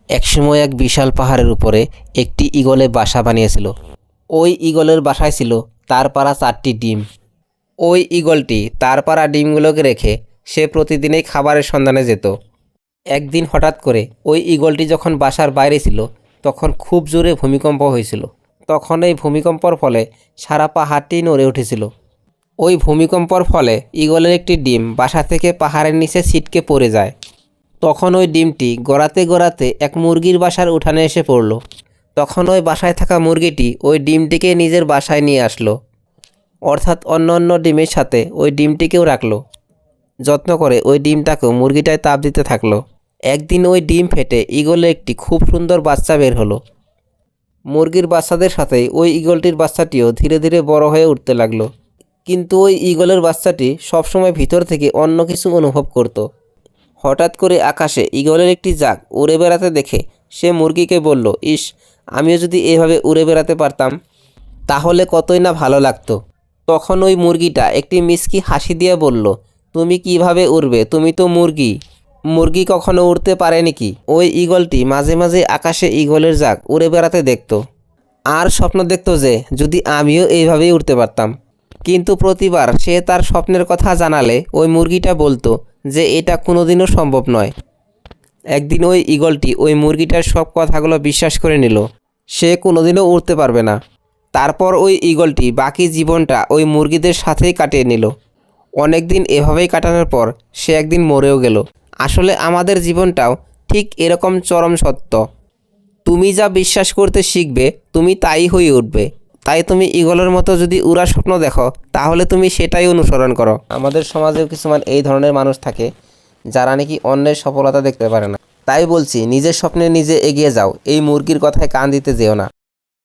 একসময় এক বিশাল পাহাড়ের উপরে একটি ঈগলে বাসা বানিয়েছিল। ওই ঈগলের বাসায় ছিল তার পাড়া 4টি ডিম। ওই ঈগলটি তার পাড়া ডিমগুলোকে রেখে সে প্রতিদিনই খাবারের সন্ধানে যেত। একদিন হঠাৎ করে ওই ঈগলটি যখন বাসার বাইরে ছিল তখন খুব জোরে ভূমিকম্প হয়েছিল। তখন এই ভূমিকম্পর ফলে সারা পাহাড়টি নড়ে উঠেছিল। ওই ভূমিকম্পর ফলে ঈগলের একটি ডিম বাসা থেকে পাহাড়ের নিচে ছিটকে পড়ে যায়। তখন ওই ডিমটি গড়াতে গড়াতে এক মুরগির বাসার উঠানে এসে পড়ল। তখন ওই বাসায় থাকা মুরগিটি ওই ডিমটিকে নিজের বাসায় নিয়ে আসলো, অর্থাৎ অন্য অন্য ডিমের সাথে ওই ডিমটিকেও রাখলো। যত্ন করে ওই ডিমটাকেও মুরগিটায় তাপ দিতে থাকলো। একদিন ওই ডিম ফেটে ঈগলের একটি খুব সুন্দর বাচ্চা বের হলো। মুরগির বাচ্চাদের সাথে ওই ঈগলটির বাচ্চাটিও ধীরে ধীরে বড় হয়ে উঠতে লাগলো। কিন্তু ওই ঈগলের বাচ্চাটি সবসময় ভিতর থেকে অন্য কিছু অনুভব করত। হঠাৎ করে আকাশে ঈগলের একটি ঝাঁক উড়ে বেড়াতে দেখে সে মুরগিকে বলল, ইস, আমিও যদি এভাবে উড়ে বেড়াতে পারতাম তাহলে কতই না ভালো লাগতো। তখন ওই মুরগিটা একটি মিষ্টি হাসি দিয়ে বলল, তুমি কিভাবে উড়বে? তুমি তো মুরগি। মুরগি কখনো উড়তে পারে নাকি? ওই ঈগলটি মাঝে মাঝে আকাশে ঈগলের ঝাঁক উড়ে বেড়াতে দেখত আর স্বপ্ন দেখত যে যদি আমিও এইভাবেই উড়তে পারতাম। কিন্তু প্রতিবার সে তার স্বপ্নের কথা জানালে ওই মুরগিটা বলতো যে এটা কোনোদিনও সম্ভব নয়। একদিন ওই ঈগলটি ওই মুরগিটার সব কথাগুলো বিশ্বাস করে নিল। সে কোনোদিনও উড়তে পারবে না। তারপর ওই ঈগলটি বাকি জীবনটা ওই মুরগিদের সাথেই কাটিয়ে নিল। অনেক দিন এভাবেই কাটানোর পর সে একদিন মরেও গেল। আসলে আমাদের জীবনটাও ঠিক এরকম চরম সত্য। তুমি যা বিশ্বাস করতে শিখবে তুমি তাই হয়ে উঠবে। তাই তুমি ঈগলের মতো যদি উড়ার স্বপ্ন দেখো তাহলে তুমি সেটাই অনুসরণ করো। আমাদের সমাজেও কিছুমান এই ধরনের মানুষ থাকে যারা নাকি অন্যের সফলতা দেখতে পারে না। তাই বলছি, নিজের স্বপ্নে নিজে এগিয়ে যাও, এই মুরগির কথায় কান দিতে যেও না।